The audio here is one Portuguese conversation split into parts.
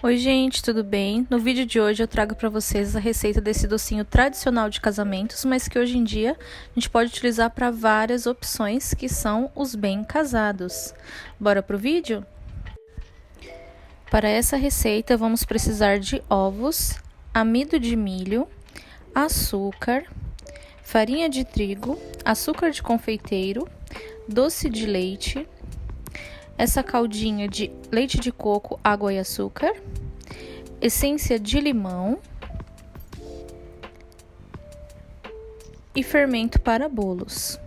Oi gente, tudo bem? No vídeo de hoje eu trago para vocês a receita desse docinho tradicional de casamentos, mas que hoje em dia a gente pode utilizar para várias opções, que são os bem casados. Bora pro vídeo? Para essa receita vamos precisar de ovos, amido de milho, açúcar, farinha de trigo, açúcar de confeiteiro, doce de leite, essa caldinha de leite de coco, água e açúcar, essência de limão e fermento para bolos.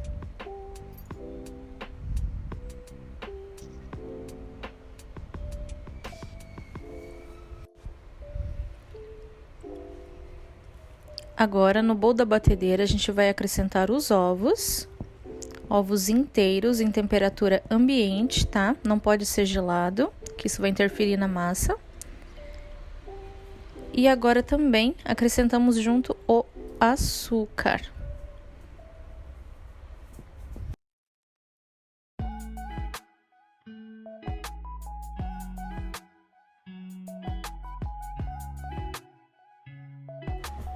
Agora, no bowl da batedeira, a gente vai acrescentar os ovos inteiros em temperatura ambiente, tá? Não pode ser gelado, que isso vai interferir na massa. E agora também acrescentamos junto o açúcar.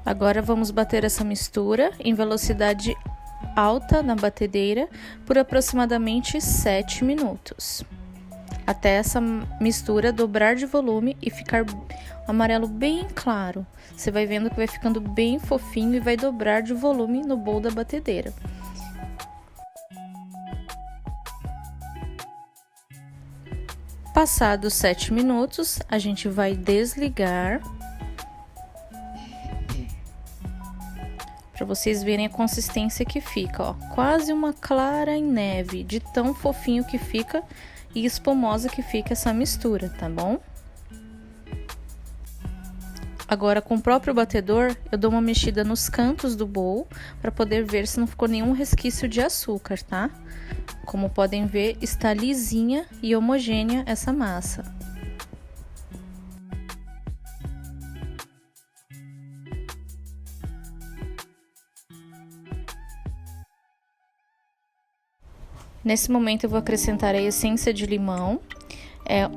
Agora vamos bater essa mistura em velocidade alta na batedeira por aproximadamente 7 minutos. Até essa mistura dobrar de volume e ficar amarelo bem claro. Você vai vendo que vai ficando bem fofinho e vai dobrar de volume no bowl da batedeira. Passados 7 minutos, a gente vai desligar para vocês verem a consistência que fica, ó, quase uma clara em neve, de tão fofinho que fica e espumosa que fica essa mistura, tá bom? Agora, com o próprio batedor, eu dou uma mexida nos cantos do bowl para poder ver se não ficou nenhum resquício de açúcar, tá? Como podem ver, está lisinha e homogênea essa massa. Nesse momento eu vou acrescentar a essência de limão,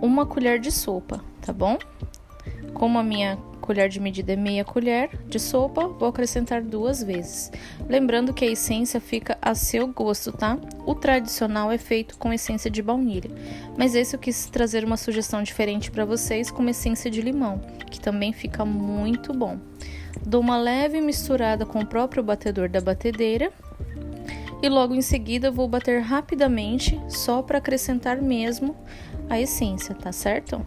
uma colher de sopa, tá bom? Como a minha colher de medida é meia colher de sopa, vou acrescentar 2 vezes. Lembrando que a essência fica a seu gosto, tá? O tradicional é feito com essência de baunilha, mas esse eu quis trazer uma sugestão diferente para vocês com essência de limão, que também fica muito bom. Dou uma leve misturada com o próprio batedor da batedeira. E logo em seguida vou bater rapidamente, só para acrescentar mesmo a essência, tá certo?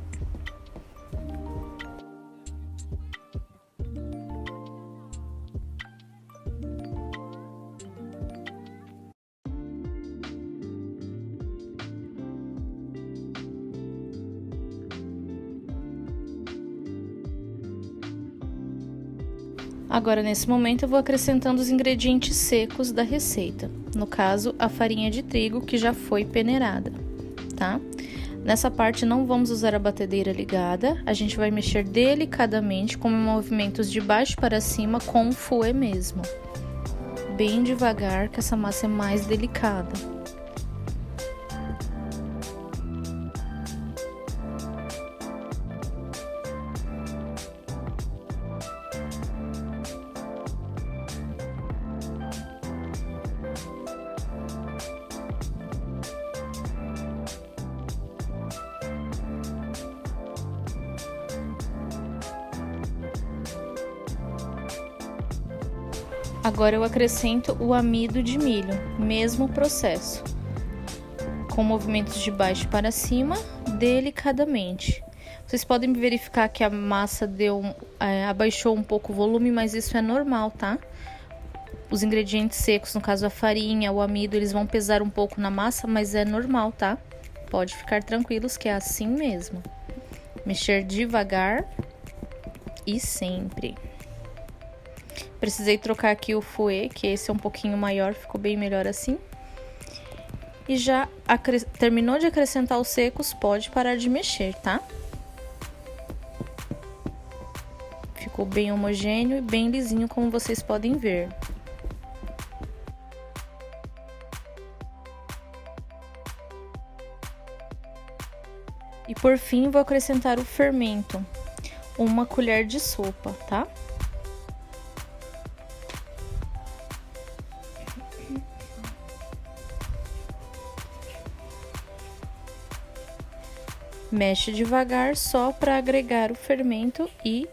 Agora, nesse momento, eu vou acrescentando os ingredientes secos da receita. No caso, a farinha de trigo que já foi peneirada, tá? Nessa parte, não vamos usar a batedeira ligada. A gente vai mexer delicadamente, com movimentos de baixo para cima, com o fouet mesmo. Bem devagar, que essa massa é mais delicada. Agora eu acrescento o amido de milho, mesmo processo, com movimentos de baixo para cima, delicadamente. Vocês podem verificar que a massa abaixou um pouco o volume, mas isso é normal, tá? Os ingredientes secos, no caso a farinha, o amido, eles vão pesar um pouco na massa, mas é normal, tá? Pode ficar tranquilos que é assim mesmo. Mexer devagar e sempre. Precisei trocar aqui o fouet, que esse é um pouquinho maior, ficou bem melhor assim. E já terminou de acrescentar os secos, pode parar de mexer, tá? Ficou bem homogêneo e bem lisinho, como vocês podem ver. E por fim, vou acrescentar o fermento, 1 colher de sopa, tá? Mexe devagar só para agregar o fermento e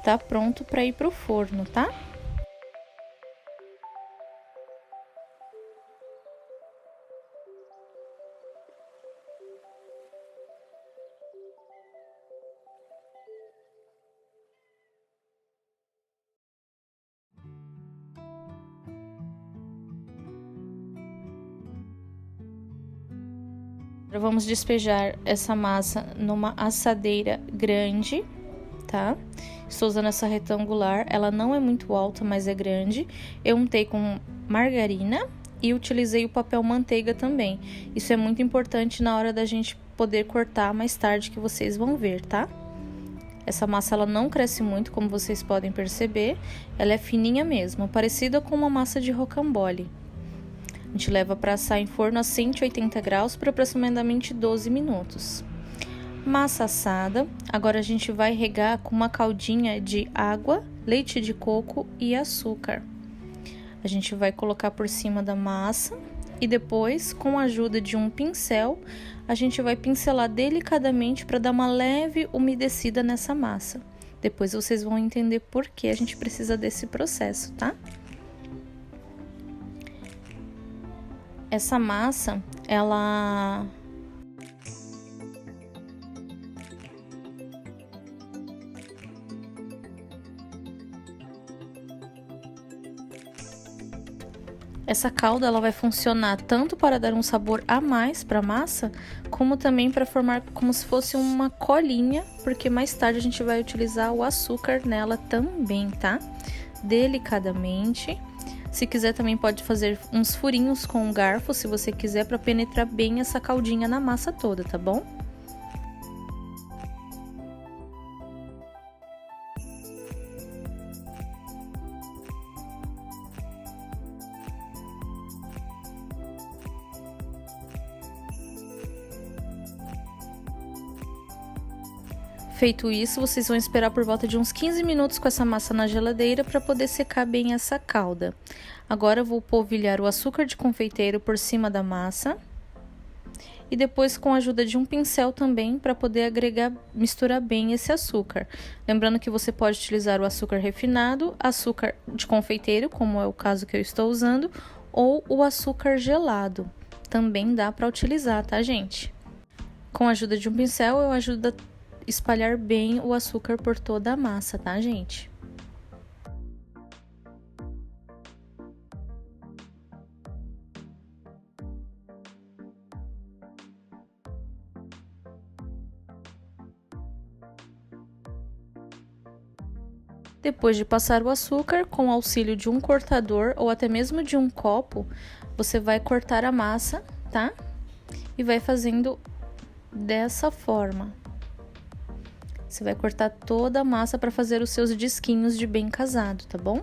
tá pronto para ir pro forno, tá? Agora vamos despejar essa massa numa assadeira grande, tá? Estou usando essa retangular, ela não é muito alta, mas é grande. Eu untei com margarina e utilizei o papel manteiga também. Isso é muito importante na hora da gente poder cortar mais tarde, que vocês vão ver, tá? Essa massa ela não cresce muito, como vocês podem perceber. Ela é fininha mesmo, parecida com uma massa de rocambole. A gente leva para assar em forno a 180 graus por aproximadamente 12 minutos. Massa assada, agora a gente vai regar com uma caldinha de água, leite de coco e açúcar. A gente vai colocar por cima da massa e depois, com a ajuda de um pincel, a gente vai pincelar delicadamente para dar uma leve umedecida nessa massa. Depois vocês vão entender por que a gente precisa desse processo, tá? Essa massa, ela Essa calda ela vai funcionar tanto para dar um sabor a mais para a massa, como também para formar como se fosse uma colinha, porque mais tarde a gente vai utilizar o açúcar nela também, tá? Delicadamente. Se quiser também pode fazer uns furinhos com um garfo, se você quiser, para penetrar bem essa caldinha na massa toda, tá bom? Feito isso, vocês vão esperar por volta de uns 15 minutos com essa massa na geladeira para poder secar bem essa calda. Agora eu vou polvilhar o açúcar de confeiteiro por cima da massa. E depois com a ajuda de um pincel também para poder agregar, misturar bem esse açúcar. Lembrando que você pode utilizar o açúcar refinado, açúcar de confeiteiro, como é o caso que eu estou usando, ou o açúcar gelado. Também dá para utilizar, tá, gente? Com a ajuda de um pincel, eu ajudo a espalhar bem o açúcar por toda a massa, tá, gente? Depois de passar o açúcar, com o auxílio de um cortador ou até mesmo de um copo, você vai cortar a massa, tá? E vai fazendo dessa forma. Você vai cortar toda a massa para fazer os seus disquinhos de bem casado, tá bom?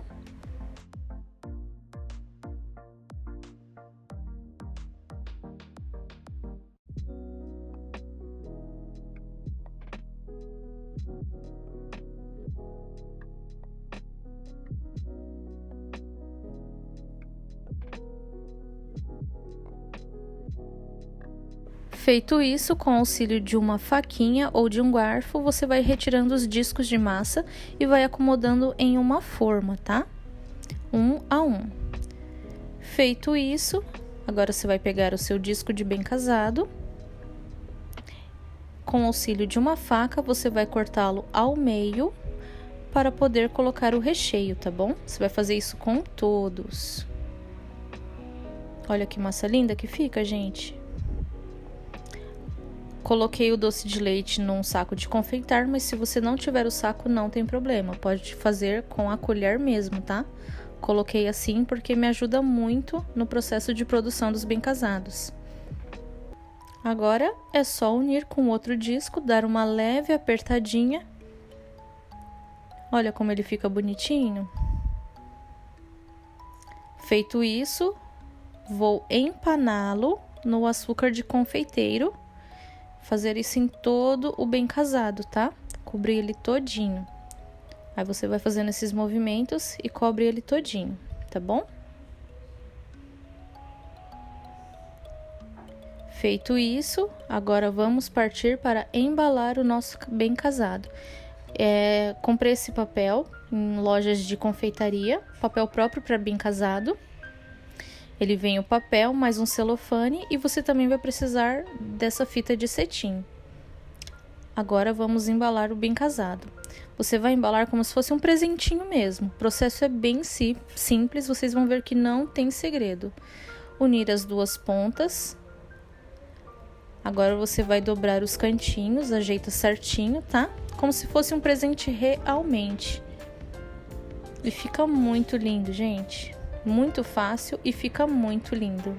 Feito isso, com o auxílio de uma faquinha ou de um garfo, você vai retirando os discos de massa e vai acomodando em uma forma, tá? Um a um. Feito isso, agora você vai pegar o seu disco de bem casado. Com o auxílio de uma faca, você vai cortá-lo ao meio para poder colocar o recheio, tá bom? Você vai fazer isso com todos. Olha que massa linda que fica, gente. Coloquei o doce de leite num saco de confeitar, mas se você não tiver o saco, não tem problema. Pode fazer com a colher mesmo, tá? Coloquei assim porque me ajuda muito no processo de produção dos bem casados. Agora é só unir com outro disco, dar uma leve apertadinha. Olha como ele fica bonitinho. Feito isso, vou empaná-lo no açúcar de confeiteiro fazer isso em todo o bem casado, tá? Cobrir ele todinho. Aí você vai fazendo esses movimentos e cobre ele todinho, tá bom? Feito isso, agora vamos partir para embalar o nosso bem casado. Comprei esse papel em lojas de confeitaria, papel próprio para bem casado. Ele vem o papel, mais um celofane e você também vai precisar dessa fita de cetim. Agora vamos embalar o bem casado. Você vai embalar como se fosse um presentinho mesmo. O processo é bem simples, vocês vão ver que não tem segredo. Unir as duas pontas. Agora você vai dobrar os cantinhos, ajeita certinho, tá? Como se fosse um presente realmente. E fica muito lindo, gente. Muito fácil e fica muito lindo.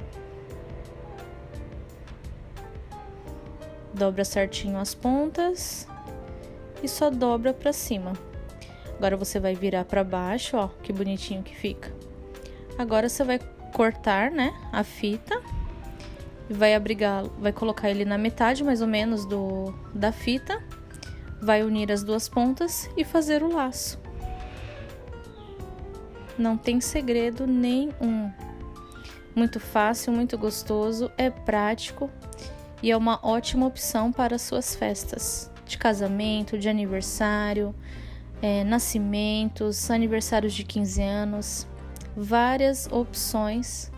Dobra certinho as pontas e só dobra pra cima. Agora você vai virar pra baixo, ó, que bonitinho que fica. Agora você vai cortar, né, a fita e vai colocar ele na metade mais ou menos da fita. Vai unir as duas pontas e fazer o laço. Não tem segredo nenhum. Muito fácil, muito gostoso, é prático e é uma ótima opção para suas festas de casamento, de aniversário, nascimentos, aniversários de 15 anos. Várias opções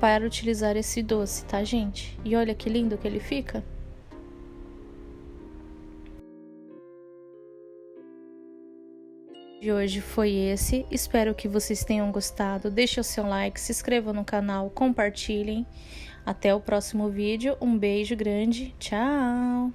para utilizar esse doce, tá, gente? E olha que lindo que ele fica. De hoje foi esse, espero que vocês tenham gostado, deixe o seu like, se inscrevam no canal, compartilhem, até o próximo vídeo, um beijo grande, tchau!